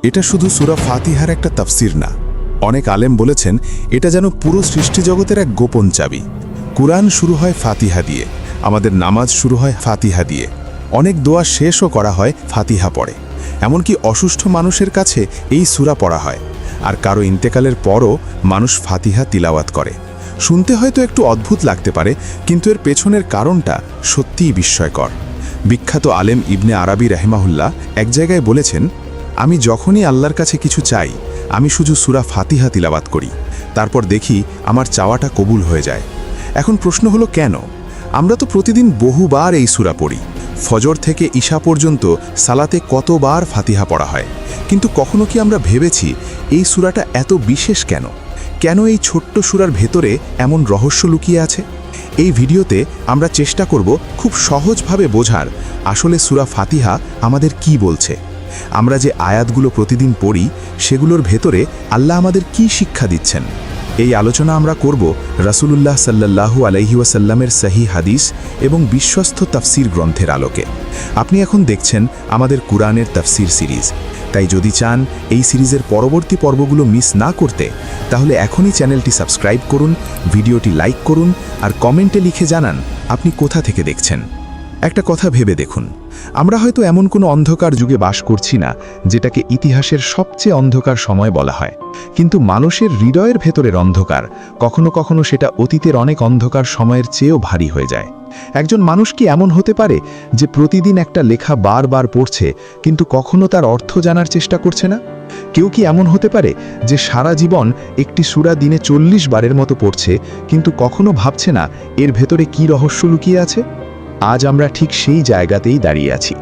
এটা শুধু সূরা ফাতিহার একটা তাফসির না। অনেক আলেম বলেছেন এটা যেন পুরো সৃষ্টিজগতের এক গোপন চাবি। কুরআন শুরু হয় ফাতিহা দিয়ে, আমাদের নামাজ শুরু হয় ফাতিহা দিয়ে, অনেক দোয়া শেষও করা হয় ফাতিহা পড়ে। এমনকি অসুস্থ মানুষের কাছে এই সূরা পড়া হয়, আর কারো ইন্তেকালের পরও মানুষ ফাতিহা তিলাওয়াত করে। শুনতে হয়তো একটু অদ্ভুত লাগতে পারে, কিন্তু এর পেছনের কারণটা সত্যিই বিস্ময়কর। বিখ্যাত আলেম ইবনে আরাবী রাহিমাহুল্লাহ এক জায়গায় বলেছেন, আমি যখনই আল্লাহর কাছে কিছু চাই, আমি শুধু সূরা ফাতিহা তিলাওয়াত করি, তারপর দেখি আমার চাওয়াটা কবুল হয়ে যায়। এখন প্রশ্ন হলো কেন? আমরা তো প্রতিদিন বহুবার এই সূরা পড়ি। ফজর থেকে ঈশা পর্যন্ত সালাতে কতবার ফাতিহা পড়া হয়, কিন্তু কখনো কি আমরা ভেবেছি এই সূরাটা এত বিশেষ কেন? কেন এই ছোট্ট সূরার ভেতরে এমন রহস্য লুকিয়ে আছে? এই ভিডিওতে আমরা চেষ্টা করব খুব সহজভাবে বোঝার আসলে সূরা ফাতিহা আমাদের কি বলছে। আমরা যে আয়াতগুলো প্রতিদিন পড়ি, সেগুলোর ভেতরে আল্লাহ আমাদের কি শিক্ষা দিচ্ছেন। এই আলোচনা আমরা করব রাসূলুল্লাহ সাল্লাল্লাহু আলাইহি ওয়াসাল্লামের সহিহ হাদিস এবং বিশ্বস্ত তাফসির গ্রন্থের আলোকে। আপনি এখন দেখছেন আমাদের কুরআনের তাফসির সিরিজ। তাই যদি চান এই সিরিজের পরবর্তী পর্বগুলো মিস না করতে, তাহলে এখনই চ্যানেলটি সাবস্ক্রাইব করুন, ভিডিওটি লাইক করুন, আর কমেন্টে লিখে জানান আপনি কোথা থেকে দেখছেন। একটা কথা ভেবে দেখুন, আমরা হয়তো এমন কোনো অন্ধকার যুগে বাস করছি না যেটাকে ইতিহাসের সবচেয়ে অন্ধকার সময় বলা হয়, কিন্তু মানুষের হৃদয়ের ভেতরের অন্ধকার কখনো কখনো সেটা অতীতের অনেক অন্ধকার সময়ের চেয়েও ভারী হয়ে যায়। একজন মানুষ কি এমন হতে পারে যে প্রতিদিন একটা লেখা বারবার পড়ছে, কিন্তু কখনো তার অর্থ জানার চেষ্টা করছে না? কেউ কি এমন হতে পারে যে সারা জীবন একটি সূরা দিনে 40 বারের মতো পড়ছে, কিন্তু কখনো ভাবছে না এর ভেতরে কি রহস্য লুকিয়ে আছে? আজ আমরা ঠিক সেই জায়গাতেই দাঁড়িয়ে আছি।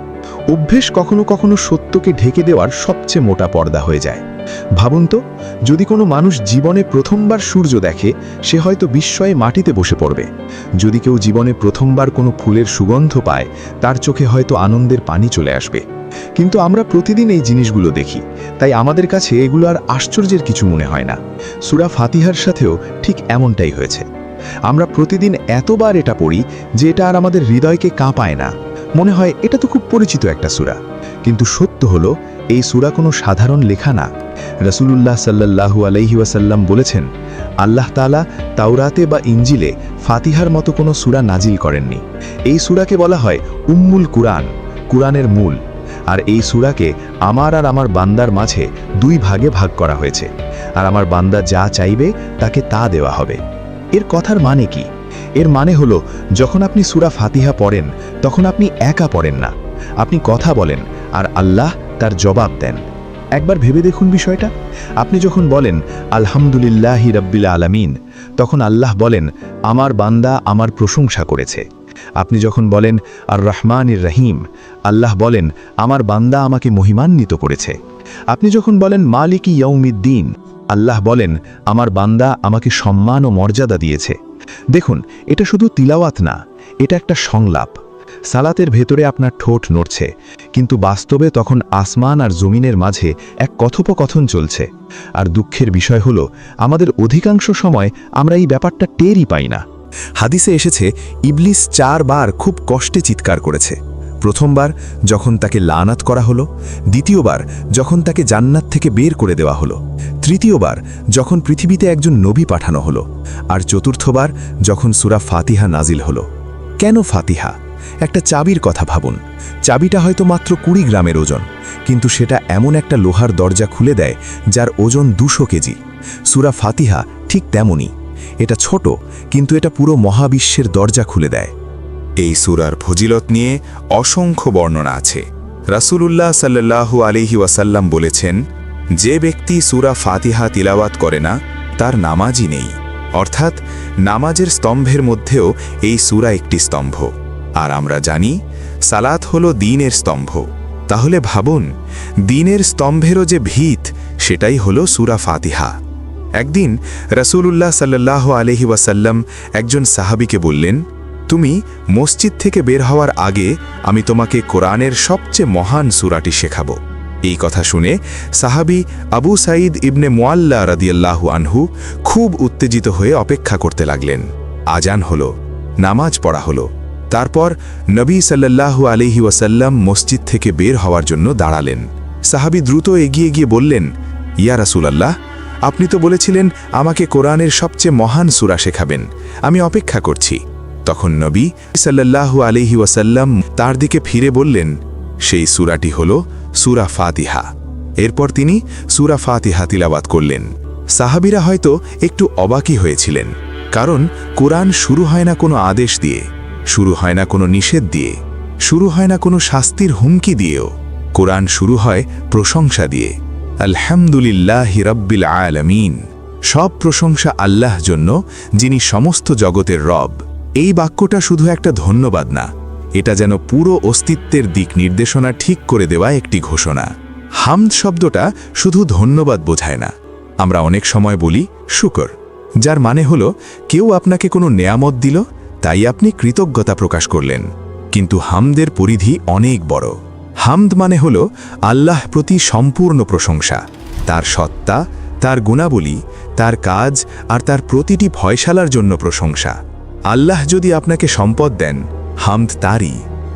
অভ্যেস কখনো কখনো সত্যকে ঢেকে দেওয়ার সবচেয়ে মোটা পর্দা হয়ে যায়। ভাবুন তো, যদি কোনো মানুষ জীবনে প্রথমবার সূর্য দেখে, সে হয়তো বিস্ময়ে মাটিতে বসে পড়বে। যদি কেউ জীবনে প্রথমবার কোনো ফুলের সুগন্ধ পায়, তার চোখে হয়তো আনন্দের পানি চলে আসবে। কিন্তু আমরা প্রতিদিন এই জিনিসগুলো দেখি, তাই আমাদের কাছে এগুলো আর আশ্চর্যের কিছু মনে হয় না। সূরা ফাতিহার সাথেও ঠিক এমনটাই হয়েছে। আমরা প্রতিদিন এতবার এটা পড়ি যে এটা আর আমাদের হৃদয়কে কাঁপায় না। মনে হয় এটা তো খুব পরিচিত একটা সূরা। কিন্তু সত্য হলো, এই সূরা কোনো সাধারণ লেখা না। রাসূলুল্লাহ সাল্লাল্লাহু আলাইহি ওয়াসাল্লাম বলেছেন, আল্লাহ তাআলা তাওরাতে বা ইনজিলে ফাতিহার মতো কোনো সূরা নাজিল করেননি। এই সূরাকে বলা হয় উম্মুল কুরআন, কুরআনের মূল। আর এই সূরাকে আমার আর আমার বান্দার মাঝে 2 ভাগে ভাগ করা হয়েছে, আর আমার বান্দা যা চাইবে তাকে তা দেওয়া হবে। এর কথার মানে কি? এর মানে হলো, যখন আপনি সূরা ফাতিহা পড়েন, তখন আপনি একা পড়েন না, আপনি কথা বলেন আর আল্লাহ তার জবাব দেন। একবার ভেবে দেখুন বিষয়টা। আপনি যখন বলেন আলহামদুলিল্লাহি রাব্বিল আলামিন, তখন আল্লাহ বলেন আমার বান্দা আমার প্রশংসা করেছে। আপনি যখন বলেন আর রহমানির রহিম, আল্লাহ বলেন আমার বান্দা আমাকে মহিমান্বিত করেছে। আপনি যখন বলেন মালিকি ইয়াউমিদ্দিন, আল্লাহ বলেন আমার বান্দা আমাকে সম্মান ও মর্যাদা দিয়েছে। দেখুন, এটা শুধু তিলাওয়াত না, এটা একটা সংলাপ। সালাতের ভেতরে আপনার ঠোঁট নড়ছে, কিন্তু বাস্তবে তখন আসমান আর জমিনের মাঝে এক কথোপকথন চলছে। আর দুঃখের বিষয় হলো, আমাদের অধিকাংশ সময় আমরা এই ব্যাপারটা টেরই পাই না। হাদিসে এসেছে, ইবলিস 4 বার খুব কষ্টে চিৎকার করেছে। প্রথমবার যখন তাকে লানাত করা হলো, দ্বিতীয়বার যখন তাকে জান্নাত থেকে বের করে দেওয়া হলো, তৃতীয়বার যখন পৃথিবীতে একজন নবী পাঠানো হলো, আর চতুর্থবার যখন সূরা ফাতিহা নাজিল হলো। কেন ফাতিহা? একটা চাবির কথা ভাবুন। চাবিটা হয়তো মাত্র 20 গ্রামের ওজন, কিন্তু সেটা এমন একটা লোহার দরজা খুলে দেয় যার ওজন 200 কেজি। সূরা ফাতিহা ঠিক তেমনই। এটা ছোট, কিন্তু এটা পুরো মহাবিশ্বের দরজা খুলে দেয়। এই সূরার ফজিলত নিয়ে অসংখ্য বর্ণনা আছে। রাসূলুল্লাহ সাল্লাল্লাহু আলাইহি ওয়াসাল্লাম বলেছেন, যে ব্যক্তি সূরা ফাতিহা তিলাওয়াত করে না, তার নামাজই নেই। অর্থাৎ নামাজের স্তম্ভের মধ্যেও এই সূরা একটি স্তম্ভ। আর আমরা জানি সালাত হলো দ্বীনের স্তম্ভ। তাহলে ভাবুন, দ্বীনের স্তম্ভেরও যে ভিত, সেটাই হলো সূরা ফাতিহা। একদিন রাসূলুল্লাহ সাল্লাল্লাহু আলাইহি ওয়াসাল্লাম একজন সাহাবীকে বললেন, তুমি মসজিদ থেকে বের হওয়ার আগে আমি তোমাকে কোরআনের সবচেয়ে মহান সূরাটি শেখাবো। এই কথা শুনে সাহাবী আবু সাঈদ ইবনে মুআল্লা রাদিয়াল্লাহু আনহু খুব উত্তেজিত হয়ে অপেক্ষা করতে লাগলেন। আজান হলো, নামাজ পড়া হলো। তারপর নবী সাল্লাল্লাহু আলাইহি ওয়াসাল্লাম মসজিদ থেকে বের হওয়ার জন্য দাঁড়ালেন। সাহাবী দ্রুত এগিয়ে গিয়ে বললেন, ইয়া রাসূলুল্লাহ, আপনি তো বলেছিলেন আমাকে কোরআনের সবচেয়ে মহান সূরা শেখাবেন, আমি অপেক্ষা করছি। তখন নবী সাল্লাল্লাহু আলাইহি ওয়াসাল্লাম তার দিকে ফিরে বললেন, সেই সূরাটি হল সূরা ফাতিহা। এরপর তিনি সূরা ফাতিহা তিলাওয়াত করলেন। সাহাবীরা হয়তো একটু অবাকই হয়েছিলেন, কারণ কোরআন শুরু হয় না কোনো আদেশ দিয়ে, শুরু হয় না কোনো নিষেধ দিয়ে, শুরু হয় না কোনো শাস্তির হুমকি দিয়েও। কোরআন শুরু হয় প্রশংসা দিয়ে। আলহামদুলিল্লাহি রাব্বিল আলামিন, সব প্রশংসা আল্লাহ জন্য, যিনি সমস্ত জগতের রব। এই বাক্যটা শুধু একটা ধন্যবাদ না, এটা যেন পুরো অস্তিত্বের দিক নির্দেশনা ঠিক করে দেওয়া একটি ঘোষণা। হামদ শব্দটা শুধু ধন্যবাদ বোঝায় না। আমরা অনেক সময় বলি শুকর, যার মানে হলো কেউ আপনাকে কোনো নেয়ামত দিল, তাই আপনি কৃতজ্ঞতা প্রকাশ করলেন। কিন্তু হামদের পরিধি অনেক বড়। হামদ মানে হলো আল্লাহ প্রতি সম্পূর্ণ প্রশংসা, তার সত্তা, তার গুণাবলী, তার কাজ আর তার প্রতিটি ফয়সালার জন্য প্রশংসা। আল্লাহ যদি আপনাকে সম্পদ দেন, হামদ তারই।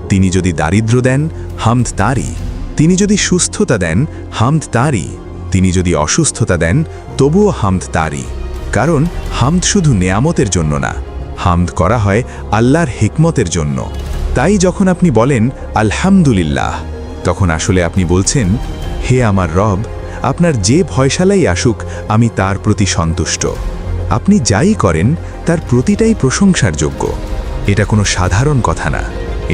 তিনি যদি দারিদ্র দেন, হামদ তারই। তিনি যদি সুস্থতা দেন, হামদ তারই। তিনি যদি অসুস্থতা দেন, তবুও হামদ তারই। কারণ হামদ শুধু নেয়ামতের জন্য না, হামদ করা হয় আল্লাহর হিকমতের জন্য। তাই যখন আপনি বলেন আলহামদুলিল্লাহ, তখন আসলে আপনি বলছেন, হে আমার রব, আপনার যে ফয়সালাই আসুক, আমি তার প্রতি সন্তুষ্ট। আপনি যাই করেন তার প্রতিটাই প্রশংসার যোগ্য। এটা কোনো সাধারণ কথা না,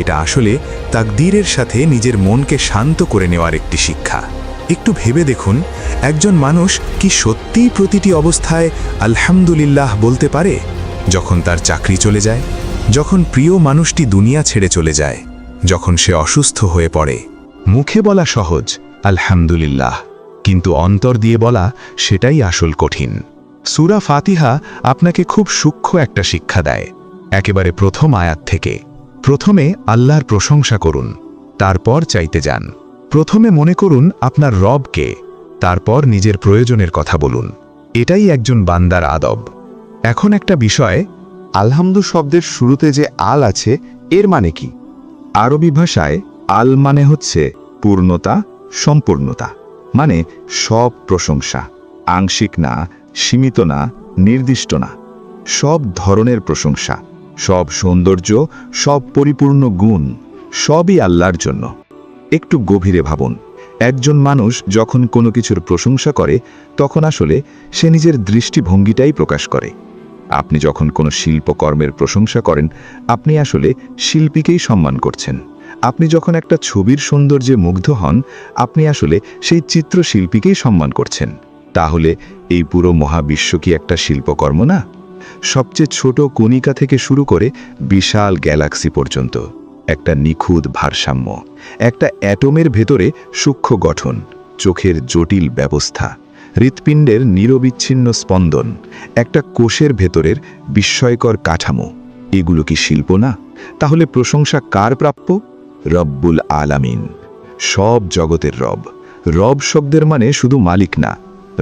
এটা আসলে তাকদীরের সাথে নিজের মনকে শান্ত করে নেওয়ার একটি শিক্ষা। একটু ভেবে দেখুন, একজন মানুষ কি সত্যিই প্রতিটি অবস্থায় আলহামদুলিল্লাহ বলতে পারে? যখন তার চাকরি চলে যায়, যখন প্রিয় মানুষটি দুনিয়া ছেড়ে চলে যায়, যখন সে অসুস্থ হয়ে পড়ে। মুখে বলা সহজ আলহামদুলিল্লাহ, কিন্তু অন্তর দিয়ে বলা সেটাই আসল কঠিন। সূরা ফাতিহা আপনাকে খুব সূক্ষ্ম একটা শিক্ষা দেয়। একেবারে প্রথম আয়াত থেকে প্রথমে আল্লাহর প্রশংসা করুন, তারপর চাইতে যান। প্রথমে মনে করুন আপনার রবকে, তারপর নিজের প্রয়োজনের কথা বলুন। এটাই একজন বান্দার আদব। এখন একটা বিষয়, আলহামদু শব্দের শুরুতে যে আল আছে, এর মানে কি? আরবি ভাষায় আল মানে হচ্ছে পূর্ণতা, সম্পূর্ণতা, মানে সব প্রশংসা, আংশিক না, সীমিত না, নির্দিষ্ট না, সব ধরনের প্রশংসা, সব সৌন্দর্য, সব পরিপূর্ণ গুণ, সবই আল্লাহর জন্য। একটু গভীরে ভাবুন, একজন মানুষ যখন কোনো কিছুর প্রশংসা করে, তখন আসলে সে নিজের দৃষ্টিভঙ্গিটাই প্রকাশ করে। আপনি যখন কোনো শিল্পকর্মের প্রশংসা করেন, আপনি আসলে শিল্পীকেই সম্মান করছেন। আপনি যখন একটা ছবির সৌন্দর্যে মুগ্ধ হন, আপনি আসলে সেই চিত্রশিল্পীকেই সম্মান করছেন। তাহলে এই পুরো মহাবিশ্ব কি একটা শিল্পকর্ম না? সবচেয়ে ছোট কণিকা থেকে শুরু করে বিশাল গ্যালাক্সি পর্যন্ত একটা নিখুঁত ভারসাম্য, একটা অ্যাটমের ভেতরে সূক্ষ্ম গঠন, চোখের জটিল ব্যবস্থা, হৃৎপিণ্ডের নিরবিচ্ছিন্ন স্পন্দন, একটা কোষের ভেতরের বিস্ময়কর কাঠামো, এগুলো কি শিল্প না? তাহলে প্রশংসা কার প্রাপ্য? রব্বুল আলামিন, সব জগতের রব। রব শব্দের মানে শুধু মালিক না,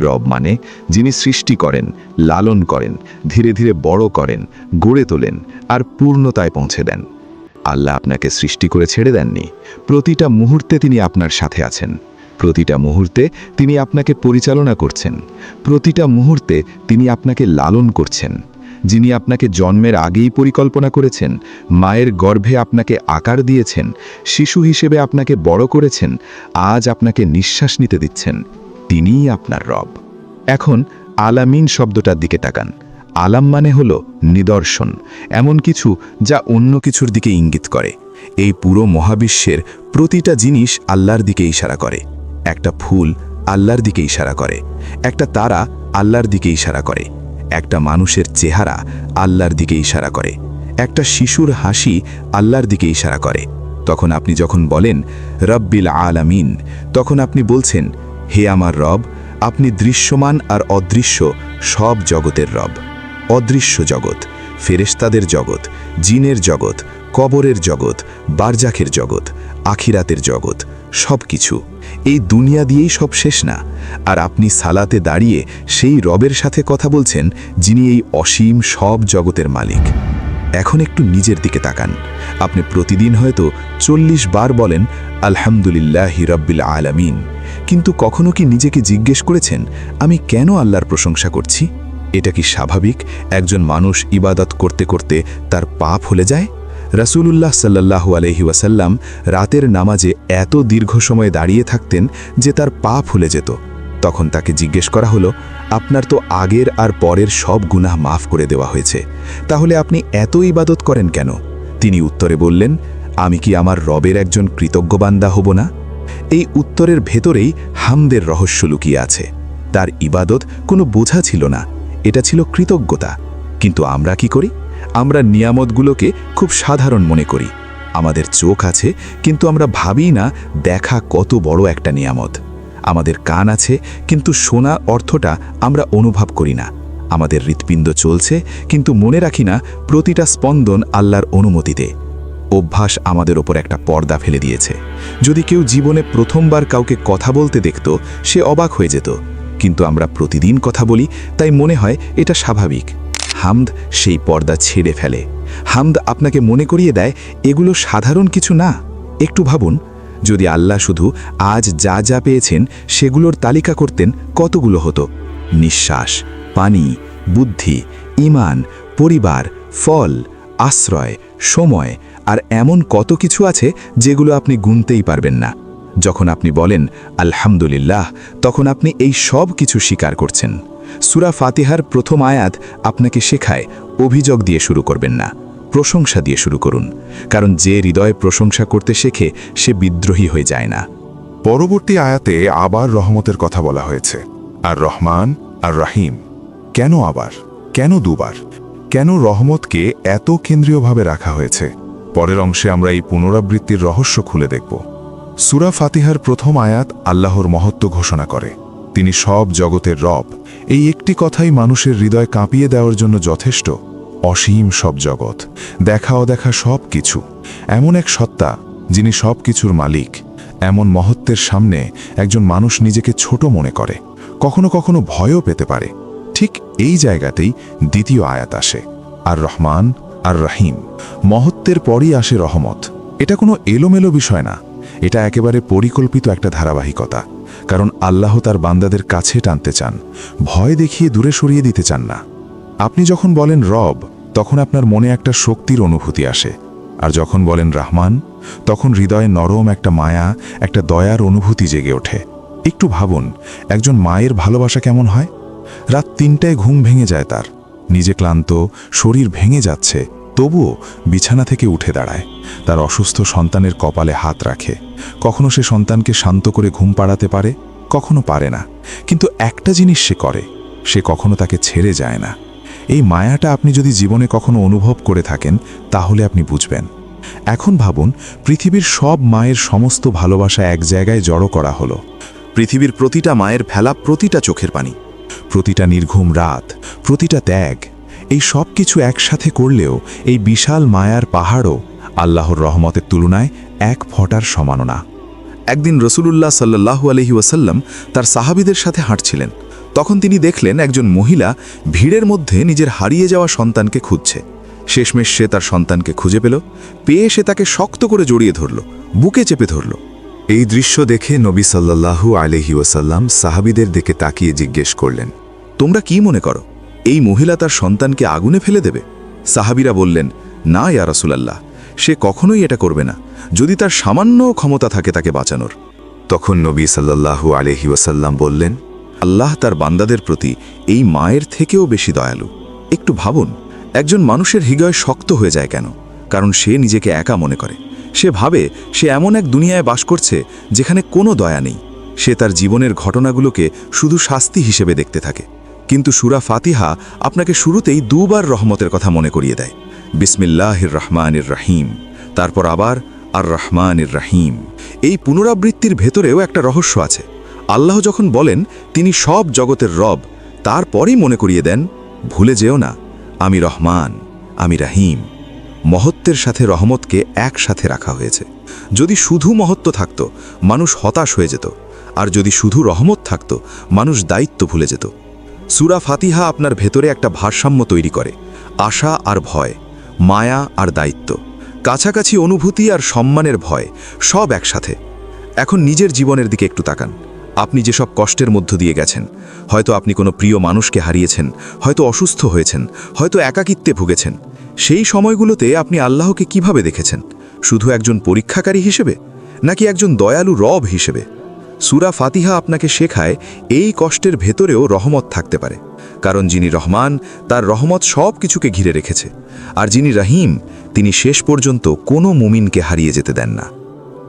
রব মানে যিনি সৃষ্টি করেন, লালন করেন, ধীরে ধীরে বড় করেন, গড়ে তোলেন আর পূর্ণতায় পৌঁছে দেন। আল্লাহ আপনাকে সৃষ্টি করে ছেড়ে দেননি। প্রতিটা মুহূর্তে তিনি আপনার সাথে আছেন। প্রতিটা মুহূর্তে তিনি আপনাকে পরিচালনা করছেন। প্রতিটা মুহূর্তে তিনি আপনাকে লালন করছেন। যিনি আপনাকে জন্মের আগেই পরিকল্পনা করেছেন, মায়ের গর্ভে আপনাকে আকার দিয়েছেন, শিশু হিসেবে আপনাকে বড় করেছেন, আজ আপনাকে নিঃশ্বাস নিতে দিচ্ছেন, তিনিই আপনার রব। এখন আলামিন শব্দটার দিকে তাকান। আলাম মানে হলো নিদর্শন, এমন কিছু যা অন্য কিছুর দিকে ইঙ্গিত করে। এই পুরো মহাবিশ্বের প্রতিটা জিনিস আল্লাহর দিকে ইশারা করে। একটা ফুল আল্লাহর দিকে ইশারা করে, একটা তারা আল্লাহর দিকে ইশারা করে, একটা মানুষের চেহারা আল্লাহর দিকে ইশারা করে, একটা শিশুর হাসি আল্লাহর দিকে ইশারা করে। তখন আপনি যখন বলেন রব্বিল আলামিন, তখন আপনি বলছেন, হে আমার রব, আপনি দৃশ্যমান আর অদৃশ্য সব জগতের রব। অদৃশ্য জগৎ, ফেরেশতাদের জগৎ, জিনের জগৎ, কবরের জগৎ, বারজাখের জগৎ, আখিরাতের জগৎ, সব কিছু। এই দুনিয়া দিয়েই সব শেষ না। আর আপনি সালাতে দাঁড়িয়ে সেই রবের সাথে কথা বলছেন, যিনি এই অসীম সব জগতের মালিক। এখন একটু নিজের দিকে তাকান। আপনি প্রতিদিন হয়তো 40 বার বলেন আলহামদুলিল্লাহি রাব্বিল আলামিন, কিন্তু কখনো কি নিজেকে জিজ্ঞেস করেছেন আমি কেন আল্লাহর প্রশংসা করছি? এটা কি স্বাভাবিক একজন মানুষ ইবাদত করতে করতে তার পা ফুলে যায়? রাসূলুল্লাহ সাল্লাল্লাহু আলাইহি ওয়াসাল্লাম রাতের নামাজে এত দীর্ঘ সময় দাঁড়িয়ে থাকতেন যে তার পা ফুলে যেত। তখন তাকে জিজ্ঞেস করা হলো, আপনার তো আগের আর পরের সব গুনাহ মাফ করে দেওয়া হয়েছে, তাহলে আপনি এত ইবাদত করেন কেন? তিনি উত্তরে বললেন, আমি কি আমার রবের একজন কৃতজ্ঞ বান্দা হব না? এই উত্তরের ভেতরেই হামদের রহস্য লুকিয়ে আছে। তার ইবাদত কোনো বোঝা ছিল না, এটা ছিল কৃতজ্ঞতা। কিন্তু আমরা কি করি? আমরা নিয়ামতগুলোকে খুব সাধারণ মনে করি। আমাদের চোখ আছে, কিন্তু আমরা ভাবি না দেখা কত বড় একটা নিয়ামত। আমাদের কান আছে, কিন্তু শোনা অর্থটা আমরা অনুভব করি না। আমাদের হৃৎপিণ্ড চলছে, কিন্তু মনে রাখি না প্রতিটা স্পন্দন আল্লাহর অনুমতিতে। অভ্যাস আমাদের ওপর একটা পর্দা ফেলে দিয়েছে। যদি কেউ জীবনে প্রথমবার কাউকে কথা বলতে দেখত, সে অবাক হয়ে যেত। কিন্তু আমরা প্রতিদিন কথা বলি, তাই মনে হয় এটা স্বাভাবিক। হামদ সেই পর্দা ছেড়ে ফেলে। হামদ আপনাকে মনে করিয়ে দেয় এগুলো সাধারণ কিছু না। একটু ভাবুন, যদি আল্লাহ শুধু আজ যা যা পেয়েছেন সেগুলোর তালিকা করতেন, কতগুলো হতো? নিঃশ্বাস, পানি, বুদ্ধি, ঈমান, পরিবার, ফল, আশ্রয়, সময়, আর এমন কত কিছু আছে যেগুলো আপনি গুনতেই পারবেন না। যখন আপনি বলেন আলহামদুলিল্লাহ, তখন আপনি এই সব কিছু স্বীকার করছেন। সূরা ফাতিহার প্রথম আয়াত আপনাকে শেখায় অভিযোগ দিয়ে শুরু করবেন না, প্রশংসা দিয়ে শুরু করুন। কারণ যে হৃদয়ে প্রশংসা করতে শেখে সে বিদ্রোহী হয়ে যায় না। পরবর্তী আয়াতে আবার রহমতের কথা বলা হয়েছে, আর রহমান আর রাহিম। কেন আবার? কেন দুবার? কেন রহমতকে এত কেন্দ্রীয়ভাবে রাখা হয়েছে? পরের অংশে আমরা এই পুনরাবৃত্তির রহস্য খুলে দেখব। সূরা ফাতিহার প্রথম আয়াত আল্লাহর মহত্ব ঘোষণা করে। তিনি সব জগতের রব। এই একটি কথাই মানুষের হৃদয় কাঁপিয়ে দেওয়ার জন্য যথেষ্ট। অসীম সব জগৎ, দেখা অদেখা সব কিছু, এমন এক সত্তা যিনি সব কিছুর মালিক। এমন মহত্বের সামনে একজন মানুষ নিজেকে ছোট মনে করে, কখনো কখনো ভয়ও পেতে পারে। ঠিক এই জায়গাতেই দ্বিতীয় আয়াত আসে, আর রহমান আর রাহিম। মহত্বের পরই আসে রহমত। এটা কোনো এলোমেলো বিষয় না, এটা একেবারে পরিকল্পিত একটা ধারাবাহিকতা। কারণ আল্লাহ তার বান্দাদের কাছে টানতে চান, ভয় দেখিয়ে দূরে সরিয়ে দিতে চান না। আপনি যখন বলেন রব, তখন আপনার মনে একটা শক্তির অনুভূতি আসে। আর যখন বলেন রহমান, তখন হৃদয়ে নরম একটা মায়া, একটা দয়ার অনুভূতি জেগে ওঠে। একটু ভাবুন, একজন মায়ের ভালোবাসা কেমন হয়? রাত 3টায় ঘুম ভেঙে যায় তার, নিজে ক্লান্ত, শরীর ভেঙে যাচ্ছে, তবুও বিছানা থেকে উঠে দাঁড়ায়, তার অসুস্থ সন্তানের কপালে হাত রাখে। কখনো সে সন্তানকে শান্ত করে ঘুম পাড়াতে পারে, কখনো পারে না, কিন্তু একটা জিনিস সে করে, সে কখনো তাকে ছেড়ে যায় না। এই মায়াটা আপনি যদি জীবনে কখনো অনুভব করে থাকেন, তাহলে আপনি বুঝবেন। এখন ভাবুন, পৃথিবীর সব মায়ের সমস্ত ভালোবাসা এক জায়গায় জড়ো করা হলো। পৃথিবীর প্রতিটা মায়ের ফেলা প্রতিটা চোখের পানি, প্রতিটা নির্ঘুম রাত, প্রতিটা ত্যাগ, এই সব কিছু একসাথে করলেও এই বিশাল মায়ার পাহাড়ও আল্লাহর রহমতের তুলনায় এক ফোঁটার সমানও না। একদিন রাসূলুল্লাহ সাল্লাল্লাহু আলাইহি ওয়াসাল্লাম তার সাহাবীদের সাথে হাঁটছিলেন। তখন তিনি দেখলেন একজন মহিলা ভিড়ের মধ্যে নিজের হারিয়ে যাওয়া সন্তানকে খুঁজছে। শেষমেশ সে তার সন্তানকে খুঁজে পেয়ে সে তাকে শক্ত করে জড়িয়ে ধরল, বুকে চেপে ধরল। এই দৃশ্য দেখে নবী সাল্লাল্লাহু আলাইহি ওয়াসাল্লাম সাহাবীদের দিকে তাকিয়ে জিজ্ঞেস করলেন, তোমরা কি মনে করো, এই মহিলা তার সন্তানকে আগুনে ফেলে দেবে? সাহাবীরা বললেন, না ইয়া রাসূলুল্লাহ, সে কখনোই এটা করবে না, যদি তার সামান্য ক্ষমতা থাকে তাকে বাঁচানোর। তখন নবী সাল্লাল্লাহু আলাইহি ওয়াসাল্লাম বললেন, আল্লাহ তার বান্দাদের প্রতি এই মায়ের থেকেও বেশি দয়ালু। একটু ভাবুন, একজন মানুষের হৃদয় শক্ত হয়ে যায় কেন? কারণ সে নিজেকে একা মনে করে। সে ভাবে সে এমন এক দুনিয়ায় বাস করছে যেখানে কোনো দয়া নেই। সে তার জীবনের ঘটনাগুলোকে শুধু শাস্তি হিসেবে দেখতে থাকে। কিন্তু সূরা ফাতিহা আপনাকে শুরুতেই দুবার রহমতের কথা মনে করিয়ে দেয়, বিসমিল্লাহির রহমানির রহিম, তারপর আবার আর রহমানির রহিম। এই পুনরাবৃত্তির ভেতরেও একটা রহস্য আছে। আল্লাহ যখন বলেন তিনি সব জগতের রব, তারপরই মনে করিয়ে দেন, ভুলে যেও না আমি রহমান, আমি রাহিম। মহত্বের সাথে রহমতকে একসাথে রাখা হয়েছে। যদি শুধু মহত্ব থাকত, মানুষ হতাশ হয়ে যেত, আর যদি শুধু রহমত থাকত, মানুষ দায়িত্ব ভুলে যেত। সূরা ফাতিহা আপনার ভেতরে একটা ভারসাম্য তৈরি করে, আশা আর ভয়, মায়া আর দায়িত্ব, কাছাকাছি অনুভূতি আর সম্মানের ভয়, সব একসাথে। এখন নিজের জীবনের দিকে একটু তাকান। আপনি যেসব কষ্টের মধ্য দিয়ে গেছেন, হয়তো আপনি কোনো প্রিয় মানুষকে হারিয়েছেন, হয়তো অসুস্থ হয়েছেন, হয়তো একাকিত্বে ভুগেছেন। সেই সময়গুলোতে আপনি আল্লাহকে কিভাবে দেখেছেন? শুধু একজন পরীক্ষাকারী হিসেবে, নাকি একজন দয়ালু রব হিসেবে? সূরা ফাতিহা আপনাকে শেখায় এই কষ্টের ভেতরেও রহমত থাকতে পারে, কারণ যিনি রহমান তার রহমত সব কিছুকে ঘিরে রেখেছে, আর যিনি রহিম তিনি শেষ পর্যন্ত কোনো মুমিনকে হারিয়ে যেতে দেন না।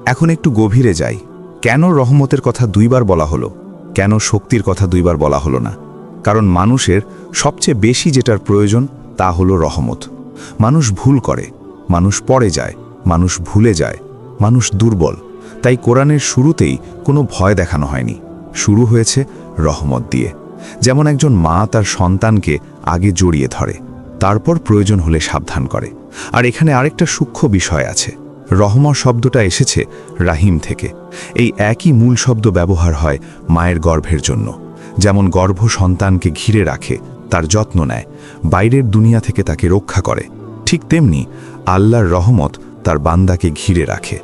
এখন একটু গভীরে যাই। কেন রহমতের কথা দুইবার বলা হলো? কেন শক্তির কথা দুইবার বলা হলো না? কারণ মানুষের সবচেয়ে বেশি যেটার প্রয়োজন তা হলো রহমত। মানুষ ভুল করে, মানুষ পড়ে যায়, মানুষ ভুলে যায়, মানুষ দুর্বল। তাই কোরআনের শুরুতেই কোনো ভয় দেখানো হয়নি, শুরু হয়েছে রহমত দিয়ে। যেমন একজন মা তার সন্তানকে আগে জড়িয়ে ধরে, তারপর প্রয়োজন হলে সাবধান করে। আর এখানে আরেকটা সূক্ষ্ম বিষয় আছে। রহমত শব্দটা এসেছে রাহিম থেকে। এই একই মূল শব্দ ব্যবহার হয় মায়ের গর্ভের জন্য। যেমন গর্ভ সন্তানকে ঘিরে রাখে, তার যত্ন নেয়, বাইরের দুনিয়া থেকে তাকে রক্ষা করে, ঠিক তেমনি আল্লাহর রহমত তার বান্দাকে ঘিরে রাখে।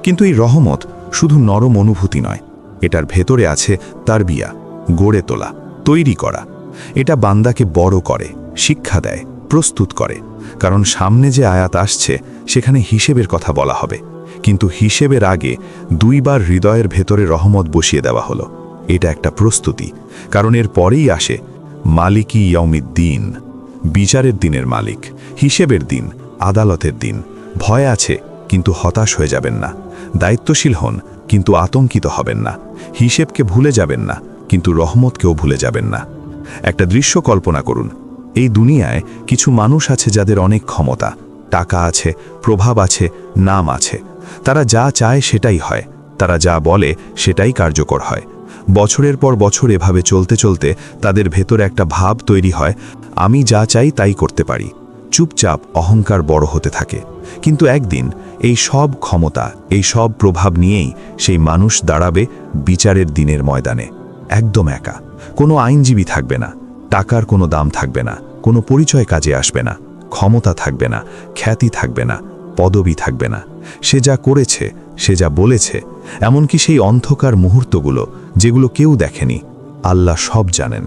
কিন্তু এই রহমত শুধু নরম অনুভূতি নয়, এটার ভেতরে আছে তারবিয়া, গড়ে তোলা, তৈরি করা। এটা বান্দাকে বড় করে, শিক্ষা দেয়, প্রস্তুত করে। কারণ সামনে যে আয়াত আসছে সেখানে হিসেবের কথা বলা হবে, কিন্তু হিসেবের আগে দুইবার হৃদয়ের ভেতরে রহমত বসিয়ে দেওয়া হলো। এটা একটা প্রস্তুতি, কারণ এর পরেই আসে মালিকি ইয়াউমিদ্দিন, বিচারের দিনের মালিক, হিসেবের দিন, আদালতের দিন। ভয় আছে কিন্তু হতাশ হয়ে যাবেন না, দায়িত্বশীল হন কিন্তু আতঙ্কিত হবেন না, হিসেবকে ভুলে যাবেন না কিন্তু রহমতকেও ভুলে যাবেন না। একটা দৃশ্য কল্পনা করুন। এই দুনিয়ায় কিছু মানুষ আছে যাদের অনেক ক্ষমতা, টাকা আছে, প্রভাব আছে, নাম আছে। তারা যা চায় সেটাই হয়, তারা যা বলে সেটাই কার্যকর হয়। বছরের পর বছর এভাবে চলতে চলতে তাদের ভেতরে একটা ভাব তৈরি হয়, আমি যা চাই তাই করতে পারি। চুপচাপ অহংকার বড় হতে থাকে। কিন্তু একদিন এই সব ক্ষমতা, এই সব প্রভাব নিয়েই সেই মানুষ দাঁড়াবে বিচারের দিনের ময়দানে, একদম একা। কোনো আইনজীবী থাকবে না, টাকার কোনো দাম থাকবে না, কোনো পরিচয় কাজে আসবে না, ক্ষমতা থাকবে না, খ্যাতি থাকবে না, পদবি থাকবে না। সে যা করেছে, সে যা বলেছে, এমনকি সেই অন্ধকার মুহূর্তগুলো যেগুলো কেউ দেখেনি, আল্লাহ সব জানেন।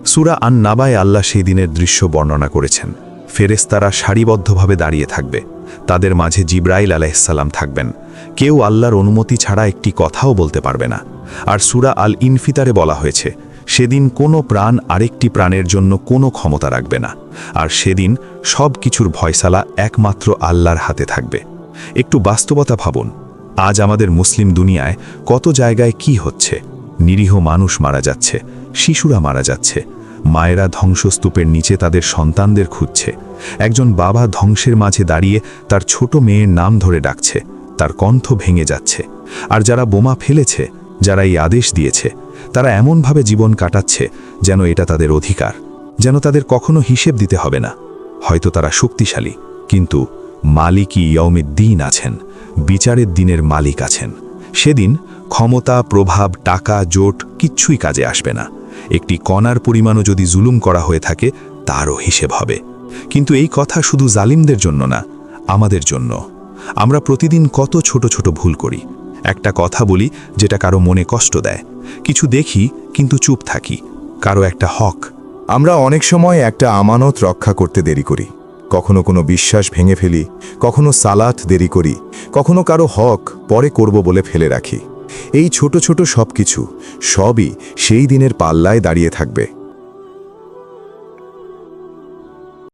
সূরা আন-নাবায় আল্লাহ সেই দিনের দৃশ্য বর্ণনা করেছেন। ফেরেশতারা সারিবদ্ধভাবে দাঁড়িয়ে থাকবে, তাদের মাঝে জিবরাইল আলাইহিসসালাম থাকবেন। কেউ আল্লাহর অনুমতি ছাড়া একটি কথাও বলতে পারবে না। আর সূরা আল ইনফিতারে বলা হয়েছে, সেদিন কোনো প্রাণ আরেকটি প্রাণের জন্য কোনো ক্ষমতা রাখবে না। আর সেদিন সব কিছুর ফয়সালা একমাত্র আল্লাহর হাতে থাকবে। একটু বাস্তবতা ভাবুন। আজ আমাদের মুসলিম দুনিয়ায় কত জায়গায় কি হচ্ছে? নিরীহ মানুষ মারা যাচ্ছে, শিশুরা মারা যাচ্ছে, মায়েরা ধ্বংসস্তূপের নিচে তাদের সন্তানদের খুঁজছে। একজন বাবা ধ্বংসের মাঝে দাঁড়িয়ে তার ছোট মেয়ের নাম ধরে ডাকছে, তার কণ্ঠ ভেঙে যাচ্ছে। আর যারা বোমা ফেলেছে, যারা এই আদেশ দিয়েছে, তারা এমনভাবে জীবন কাটাচ্ছে যেন এটা তাদের অধিকার, যেন তাদের কখনো হিসেব দিতে হবে না। হয়তো তারা শক্তিশালী, কিন্তু মালিকি ইয়াউমিদ্দিন আছেন, বিচারের দিনের মালিক আছেন। সেদিন ক্ষমতা, প্রভাব, টাকা, জোট কিচ্ছুই কাজে আসবে না। একটি কণার পরিমাণও যদি জুলুম করা হয়ে থাকে তারও হিসেব হবে। কিন্তু এই কথা শুধু জালিমদের জন্য না, আমাদের জন্য। আমরা প্রতিদিন কত ছোট ছোট ভুল করি। একটা কথা বলি যেটা কারো মনে কষ্ট দেয়, কিছু দেখি কিন্তু চুপ থাকি, কারো একটা হক। আমরা অনেক সময় একটা আমানত রক্ষা করতে দেরি করি, কখনো কোনো বিশ্বাস ভেঙে ফেলি, কখনো সালাত দেরি করি, কখনো কারো হক পরে করব বলে ফেলে রাখি। এই ছোট ছোট সবকিছু সবই সেই দিনের পাল্লায় দাঁড়িয়ে থাকবে।